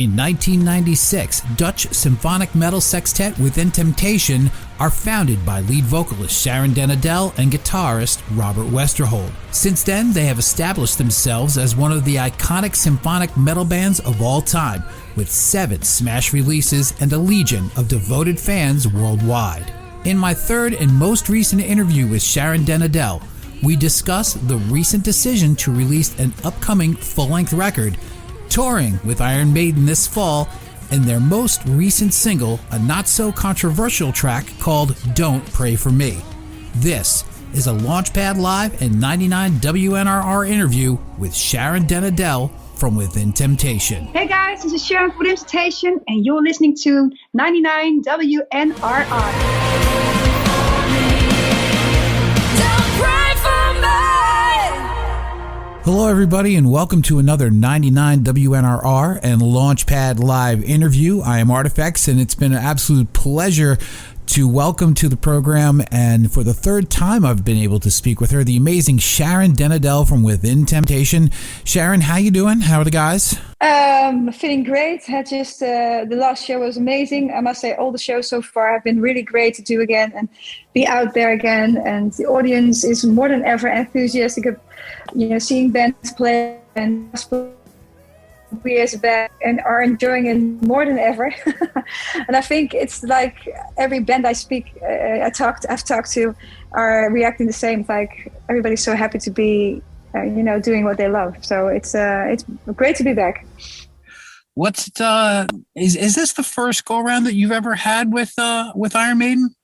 In 1996, Dutch symphonic metal sextet Within Temptation are founded by lead vocalist Sharon Den Adel and guitarist Robert Westerholt. Since then, they have established themselves as one of the iconic symphonic metal bands of all time, with 7 smash releases and a legion of devoted fans worldwide. In my third and most recent interview with Sharon Den Adel, we discuss the recent decision to release an upcoming full-length record, touring with Iron Maiden this fall, and their most recent single, a not-so-controversial track called Don't Pray For Me. This is a Launchpad Live and 99 WNRR interview with Sharon Den Adel from Within Temptation. Hey guys, this is Sharon from Within Temptation, and you're listening to 99 WNRR. Hello everybody and welcome to another 99 WNRR and Launchpad Live interview. I am Artifacts and it's been an absolute pleasure to welcome to the program, and for the third time I've been able to speak with her, the amazing Sharon Den Adel from Within Temptation. Sharon, how you doing? How are the guys? Feeling great. Had just the last show was amazing. I must say all the shows so far have been really great to do again and be out there again, and the audience is more than ever enthusiastic of, seeing bands play, and we as a band and are enjoying it more than ever. And I think it's like every band I've talked to are reacting the same. Like everybody's so happy to be doing what they love. So it's great to be back. What's is this the first go around that you've ever had with Iron Maiden?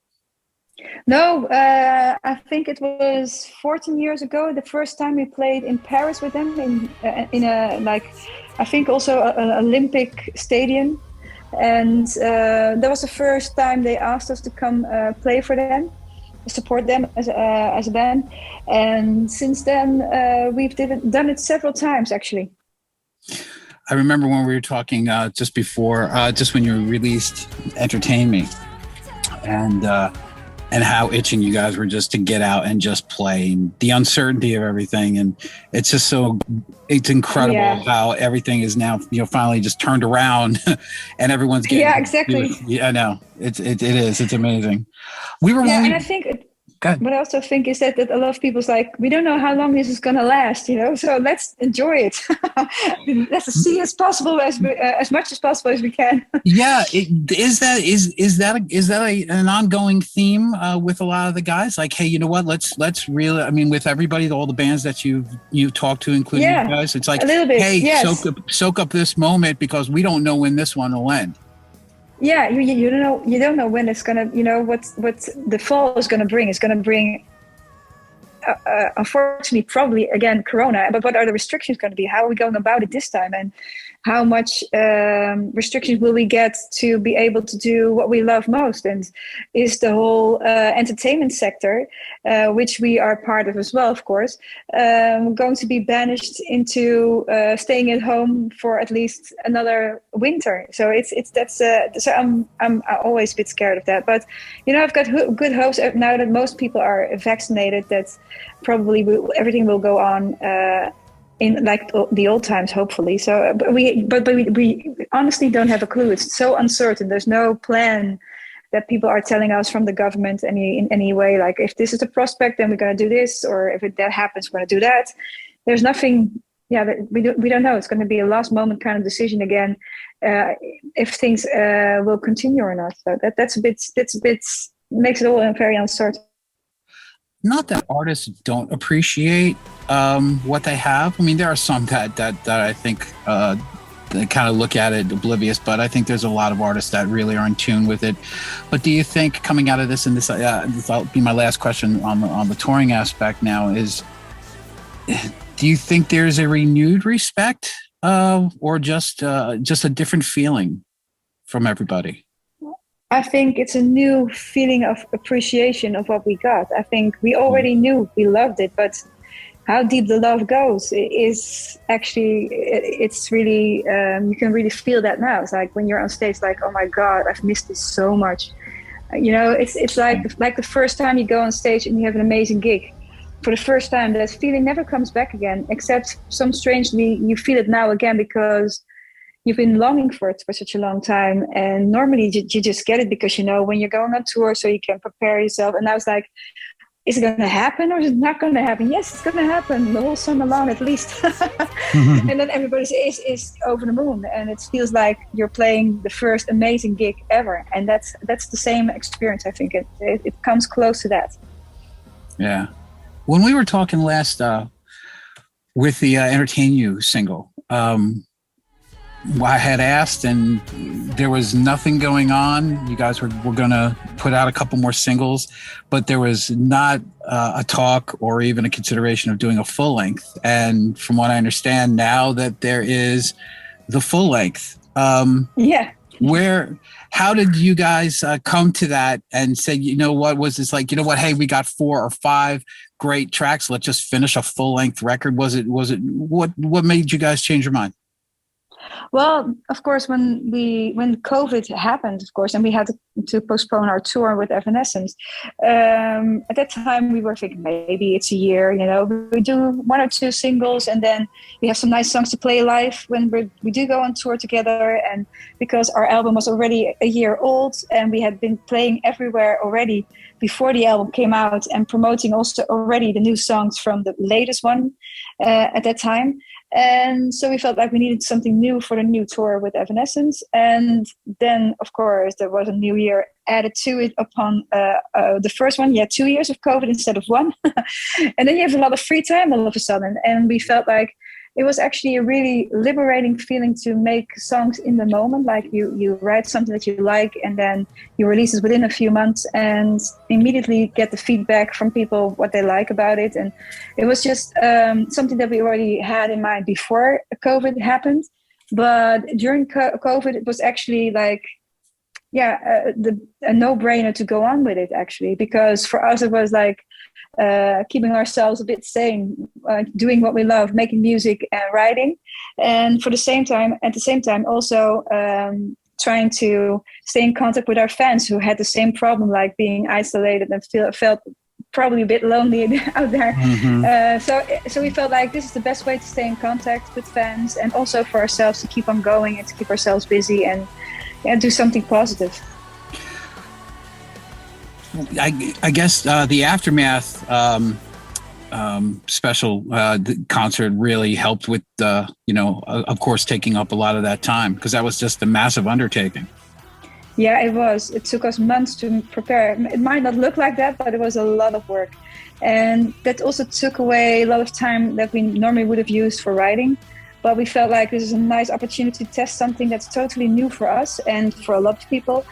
No, I think it was 14 years ago. The first time we played in Paris with them in a I think also an Olympic stadium, and that was the first time they asked us to come play for them, support them as a band. And since then, we've done it several times actually. I remember when we were talking just when you released "Entertain Me," and how itching you guys were just to get out and just play, and the uncertainty of everything. And it's just it's incredible how everything is now, finally just turned around and everyone's getting. Yeah, exactly. Yeah, I know. It is. It's amazing. And I think what I also think is that a lot of people's like, we don't know how long this is going to last, so let's enjoy it. Let's see as possible as much as possible as we can. Yeah, is that an ongoing theme with a lot of the guys? Like, hey, you know what? Let's really. I mean, with everybody, all the bands that you've talked to, including you guys, it's like, a little bit, hey, yes. soak up this moment because we don't know when this one will end. Yeah, you don't know when it's gonna, what the fall is gonna bring. It's gonna bring, unfortunately, probably again Corona. But what are the restrictions going to be? How are we going about it this time? And how much restrictions will we get to be able to do what we love most? And is the whole entertainment sector, which we are part of as well, of course, going to be banished into staying at home for at least another winter? So so I'm always a bit scared of that. But I've got good hopes now that most people are vaccinated, that probably everything will go on in like the old times, hopefully. So, but we honestly don't have a clue. It's so uncertain. There's no plan that people are telling us from the government in any way. Like, if this is a prospect, then we're going to do this, or if that happens, we're going to do that. There's nothing. Yeah, we don't know. It's going to be a last moment kind of decision again, if things will continue or not. So that's a bit makes it all very uncertain. Not that artists don't appreciate what they have. I mean, there are some that I think they kind of look at it oblivious, but I think there's a lot of artists that really are in tune with it. But do you think, coming out of this, and this will be my last question on the touring aspect now, is do you think there's a renewed respect or just a different feeling from everybody? I think it's a new feeling of appreciation of what we got. I think we already knew we loved it, but how deep the love goes is actually, it's really, you can really feel that now. It's like when you're on stage, like, oh my God, I've missed this so much. It's like the first time you go on stage and you have an amazing gig. For the first time, that feeling never comes back again, except strangely you feel it now again because you've been longing for it for such a long time. And normally you just get it because, when you're going on tour, so you can prepare yourself. And I was like, is it going to happen or is it not going to happen? Yes, it's going to happen the whole summer long at least. And then everybody is over the moon, and it feels like you're playing the first amazing gig ever. And that's the same experience. I think it comes close to that. Yeah. When we were talking last with the Entertain You single, I had asked, and there was nothing going on. You guys were going to put out a couple more singles, but there was not a talk or even a consideration of doing a full length. And from what I understand now, that there is the full length. How did you guys come to that and say, what was this like? Hey, we got 4 or 5 great tracks. Let's just finish a full length record. Was it what made you guys change your mind? Well, of course, when COVID happened, of course, and we had to postpone our tour with Evanescence, at that time we were thinking maybe it's a year, we do 1 or 2 singles, and then we have some nice songs to play live when we do go on tour together. And because our album was already a year old, and we had been playing everywhere already before the album came out, and promoting also already the new songs from the latest one at that time. And so we felt like we needed something new for the new tour with Evanescence. And then, of course, there was a new year added to it upon the first one. 2 years of COVID instead of 1. And then you have a lot of free time all of a sudden. And we felt like it was actually a really liberating feeling to make songs in the moment. Like you write something that you like, and then you release it within a few months and immediately get the feedback from people, what they like about it. And it was just something that we already had in mind before COVID happened. But during COVID, it was actually like, a no-brainer to go on with it, actually, because for us it was like keeping ourselves a bit sane, doing what we love, making music and writing, and at the same time also trying to stay in contact with our fans who had the same problem, like being isolated and felt probably a bit lonely out there. Mm-hmm. So we felt like this is the best way to stay in contact with fans, and also for ourselves to keep on going and to keep ourselves busy and do something positive. I guess the Aftermath special concert really helped with of course, taking up a lot of that time, because that was just a massive undertaking. Yeah, it was. It took us months to prepare. It might not look like that, but it was a lot of work. And that also took away a lot of time that we normally would have used for writing. But we felt like this is a nice opportunity to test something that's totally new for us and for a lot of people,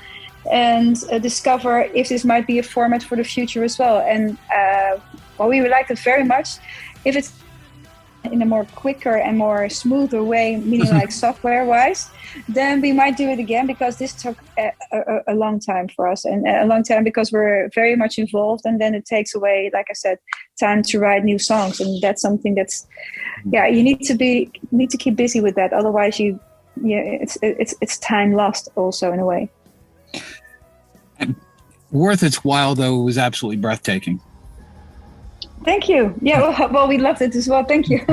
and discover if this might be a format for the future as well. And we would like it very much. If it's in a more quicker and more smoother way, meaning like software-wise, then we might do it again, because this took a long time for us, and a long time because we're very much involved, and then it takes away, like I said, time to write new songs, and that's something that's you need to keep busy with that, otherwise it's time lost also in a way. Worth its while, though, it was absolutely breathtaking. Thank you. Yeah, well, we loved it as well. Thank you.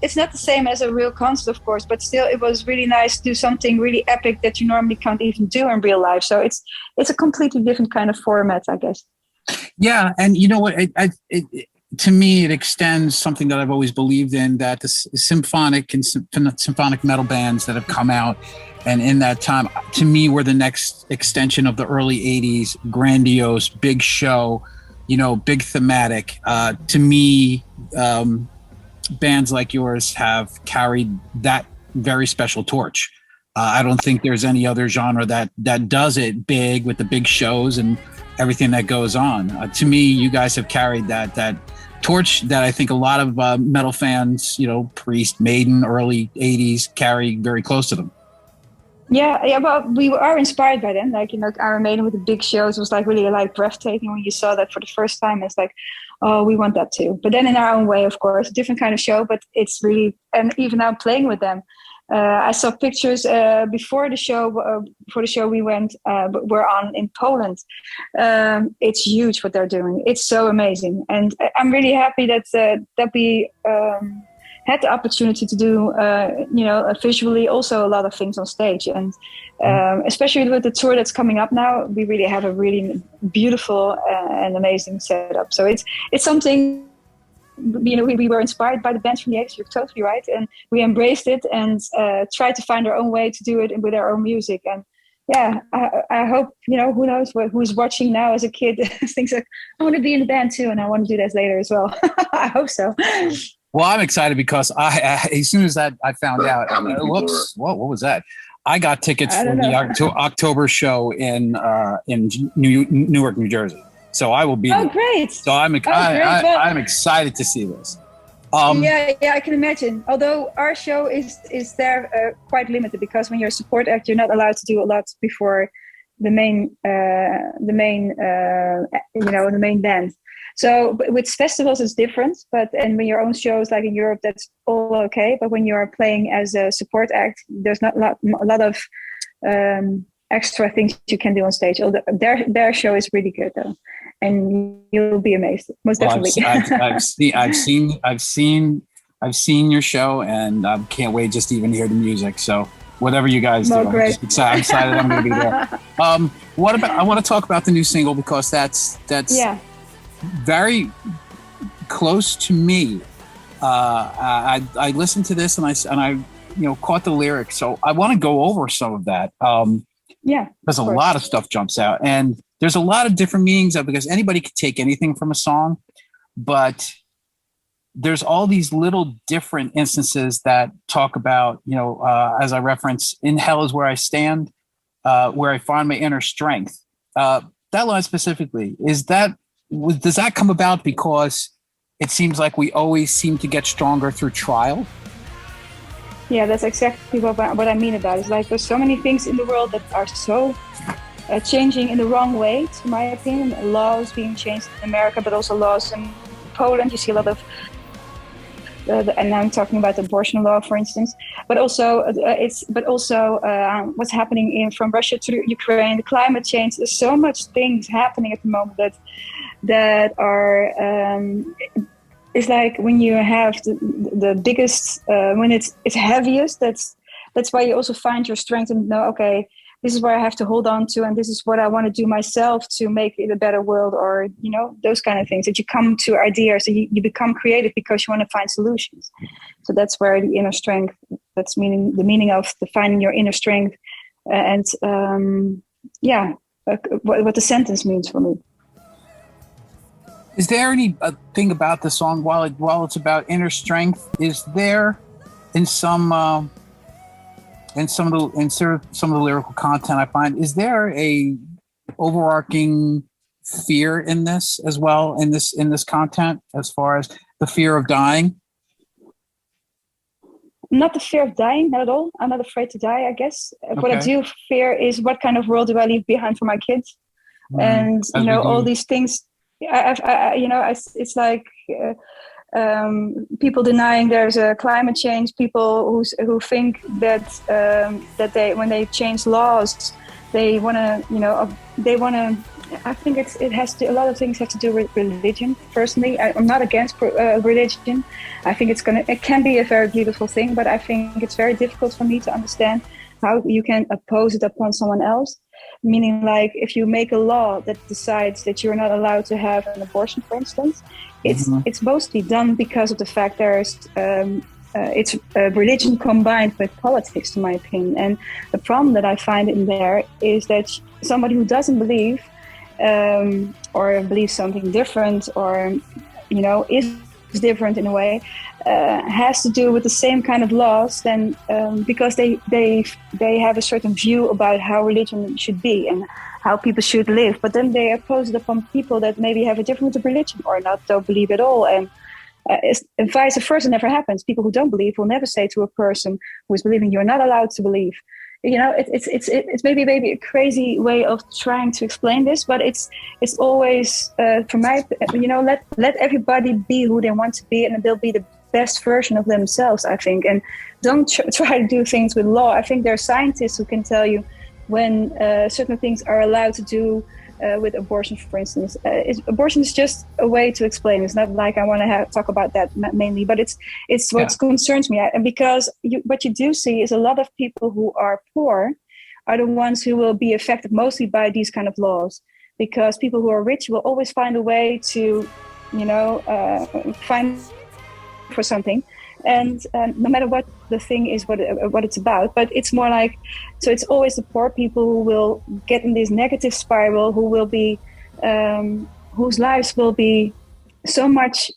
It's not the same as a real concert, of course, but still, it was really nice to do something really epic that you normally can't even do in real life. So it's a completely different kind of format, I guess. Yeah, and you know what? To me, it extends something that I've always believed in, that the symphonic and symphonic metal bands that have come out, and in that time, to me, were the next extension of the early 80s, grandiose, big show, big thematic. To me, bands like yours have carried that very special torch. I don't think there's any other genre that does it big, with the big shows and everything that goes on. To me, you guys have carried that torch that I think a lot of metal fans, Priest, Maiden, early 80s, carry very close to them. Yeah, well, we are inspired by them. Like, Iron Maiden with the big shows was like really like breathtaking when you saw that for the first time. It's like, oh, we want that too. But then in our own way, of course, a different kind of show, but it's really, and even now playing with them. I saw pictures before the show we went, we're on in Poland. It's huge what they're doing. It's so amazing. And I'm really happy that we had the opportunity to do, visually also a lot of things on stage. And especially with the tour that's coming up now, we really have a really beautiful and amazing setup. So it's something, we were inspired by the bands from the 80s, you're totally right. And we embraced it and tried to find our own way to do it with our own music. And yeah, I hope, who knows who's watching now as a kid thinks like, I want to be in the band too, and I want to do this later as well. I hope so. Well, I'm excited because as soon as that I found out, whoops, what was that? I got tickets for the October show in Newark, New Jersey. So I will be. Oh, there. Great! So I'm excited to see this. Yeah, I can imagine. Although our show is there quite limited, because when you're a support act, you're not allowed to do a lot before the main band. So with festivals, it's different. And when your own shows, like in Europe, that's all okay. But when you are playing as a support act, there's not a lot of extra things you can do on stage. Although their show is really good though, and you'll be amazed. Most definitely. I've seen your show, and I can't wait just to even hear the music. So whatever you guys do, I'm excited. I'm going to be there. What about? I want to talk about the new single, because that's very close to me. I listened to this and I caught the lyrics, so I want to go over some of that. Because a lot of stuff jumps out, and there's a lot of different meanings of, because anybody could take anything from a song, but there's all these little different instances that talk about, as I reference, in hell is where I stand, where I find my inner strength. That line specifically, does that come about because it seems like we always seem to get stronger through trial? Yeah, that's exactly what I mean about it. It's like there's so many things in the world that are so changing in the wrong way, to my opinion. Laws being changed in America, but also laws in Poland. You see a lot of, and now I'm talking about the abortion law, for instance. But also, what's happening from Russia to Ukraine, the climate change. There's so much things happening at the moment that are. It's like when you have the biggest, when it's heaviest, that's why you also find your strength and know, okay, this is where I have to hold on to, and this is what I want to do myself to make it a better world, or, those kind of things, that you come to ideas, so you become creative because you want to find solutions. So that's where the inner strength, the meaning of finding your inner strength, and what the sentence means for me. Is there any thing about the song, while it's about inner strength, is there in some of the lyrical content I find, is there a overarching fear in this as well, in this content, as far as the fear of dying? Not the fear of dying, not at all. I'm not afraid to die, I guess. Okay. What I do fear is, what kind of world do I leave behind for my kids? And all these things. It's like people denying there's a climate change. People who think that they, when they change laws, they want to. I think a lot of things have to do with religion. Personally, I'm not against religion. I think it can be a very beautiful thing, but I think it's very difficult for me to understand how you can oppose it upon someone else. Meaning, like, if you make a law that decides that you're not allowed to have an abortion, for instance, it's mostly done because of the fact it's religion combined with politics, to my opinion. And the problem that I find in there is that somebody who doesn't believe or believes something different, or is different in a way, has to do with the same kind of laws, then because they have a certain view about how religion should be and how people should live, but then they oppose it upon people that maybe have a different religion or don't believe at all, and vice versa never happens. People who don't believe will never say to a person who is believing, you're not allowed to believe. It's maybe a crazy way of trying to explain this, but it's always for my, let everybody be who they want to be, and they'll be the best version of themselves, I think. And don't try to do things with law. I think there are scientists who can tell you when certain things are allowed to do with abortion, for instance. Abortion is just a way to explain. It's not like I want to talk about that mainly, but it's what concerns me. And because what you do see is a lot of people who are poor are the ones who will be affected mostly by these kind of laws, because people who are rich will always find a way to, find for something. And no matter what the thing is, what it's about, but it's more like, so it's always the poor people who will get in this negative spiral, who will be, whose lives will be so much,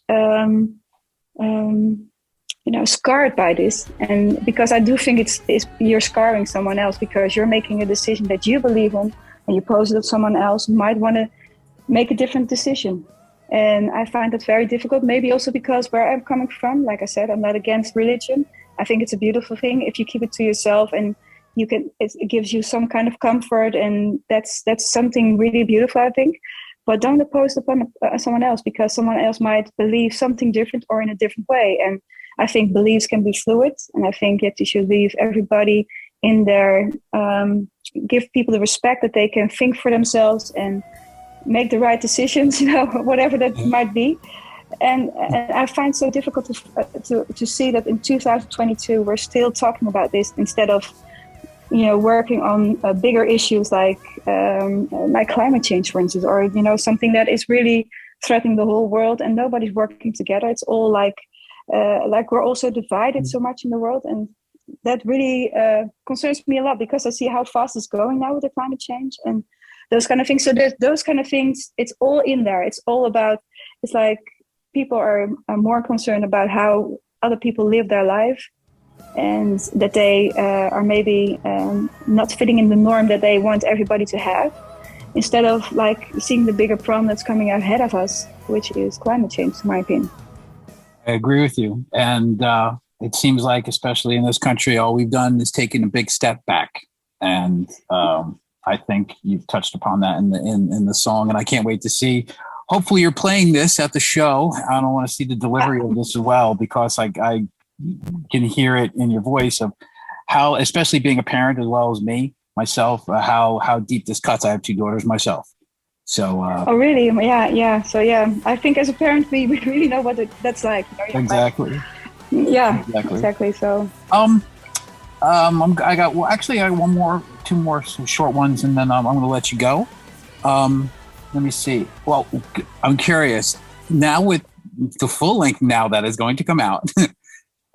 scarred by this. And because I do think it's you're scarring someone else, because you're making a decision that you believe in, and you pose it to someone else who might want to make a different decision. And I find that very difficult, maybe also because where I'm coming from, like I said, I'm not against religion. I think it's a beautiful thing if you keep it to yourself, and it gives you some kind of comfort, and that's something really beautiful, I think. But don't impose upon someone else, because someone else might believe something different or in a different way. And I think beliefs can be fluid, and I think that you should leave everybody in there, give people the respect that they can think for themselves and make the right decisions, whatever that might be. And I find so difficult to see that in 2022 we're still talking about this instead of working on bigger issues like climate change, for instance, or something that is really threatening the whole world, and nobody's working together. It's all like we're also divided so much in the world, and that really concerns me a lot, because I see how fast it's going now with the climate change and those kind of things. So there's those kind of things, it's all in there. It's all about, it's like people are more concerned about how other people live their life, and that they are maybe not fitting in the norm that they want everybody to have, instead of like seeing the bigger problem that's coming ahead of us, which is climate change, in my opinion. I agree with you. And it seems like, especially in this country, all we've done is taken a big step back. And I think you've touched upon that in the song, and I can't wait to see. Hopefully you're playing this at the show. I don't want to see the delivery of this as well, because I can hear it in your voice of how, especially being a parent as well as myself, how deep this cuts. I have 2 daughters myself. So. Oh, really? Yeah. So I think as a parent, we really know what that's like. Exactly. Yeah, exactly. So. I got 2 more short ones, and then I'm going to let you go. Let me see. Well, I'm curious now with the full length now that is going to come out,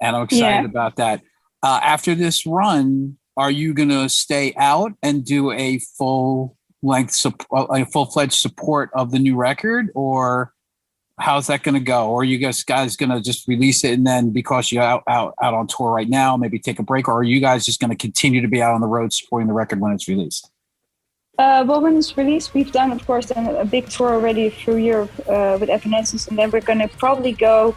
and I'm excited about that. After this run, are you going to stay out and do a full-fledged support of the new record, or how's that going to go? Or are you guys going to just release it, and then because you're out on tour right now, maybe take a break? Or are you guys just going to continue to be out on the road supporting the record when it's released? Well, when it's released, we've done a big tour already through Europe with Evanescence, and then we're going to probably go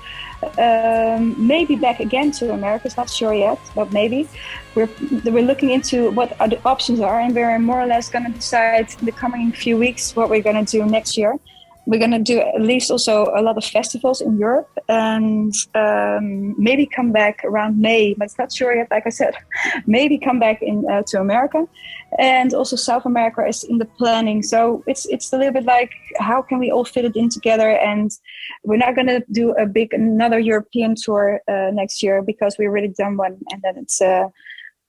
maybe back again to America. It's not sure yet, but maybe. We're looking into what the options are, and we're more or less going to decide in the coming few weeks what we're going to do next year. We're going to do at least also a lot of festivals in Europe, and maybe come back around May, but it's not sure yet, like I said. Maybe come back to America, and also South America is in the planning. So it's a little bit like, how can we all fit it in together? And we're not going to do another European tour next year, because we already done one, and then it's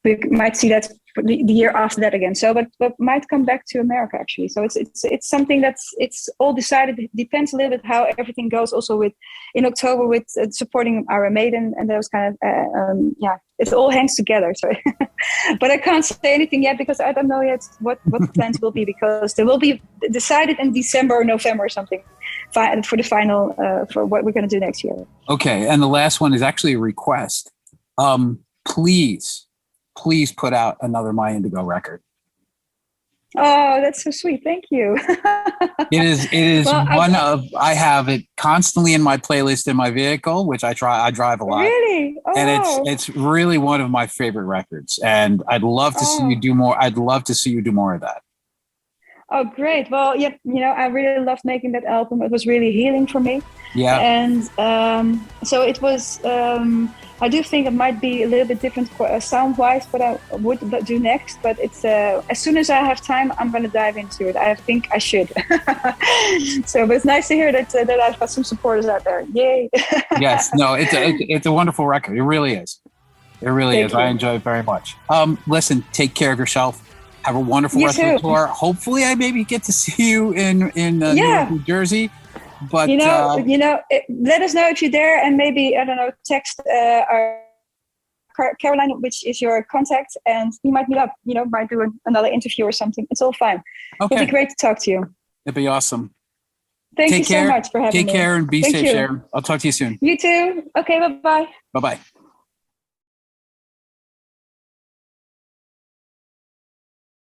we might see that the year after that again. So, but might come back to America actually. So it's something it's all decided. It depends a little bit how everything goes. Also in October with supporting Iron Maiden and those kind of it all hangs together. So, but I can't say anything yet, because I don't know yet what the plans will be, because they will be decided in December or November or something for the final for what we're going to do next year. Okay, and the last one is actually a request. Please put out another My Indigo record. Oh, that's so sweet. Thank you. It is well, I have it constantly in my playlist in my vehicle, which I drive a lot. Really? Oh. And it's really one of my favorite records. And I'd love to see you do more. I'd love to see you do more of that. Oh, great. Well, yeah, I really loved making that album. It was really healing for me. Yeah. And so it was, I do think it might be a little bit different sound-wise what I would do next, but it's as soon as I have time, I'm going to dive into it. I think I should. So, but it's nice to hear that I've got some supporters out there. Yay. Yes, no, it's a wonderful record. It really is. It really is. I enjoy it very much. Listen, take care of yourself. Have a wonderful rest of the tour. Hopefully, I maybe get to see you in New Jersey. But let us know if you're there, and maybe text our Caroline, which is your contact, and we might meet up. Might do another interview or something. It's all fine. Okay. It'd be great to talk to you. It'd be awesome. Thank you so much for having me. Take care and be safe, Sharon. I'll talk to you soon. You too. Okay. Bye bye. Bye bye.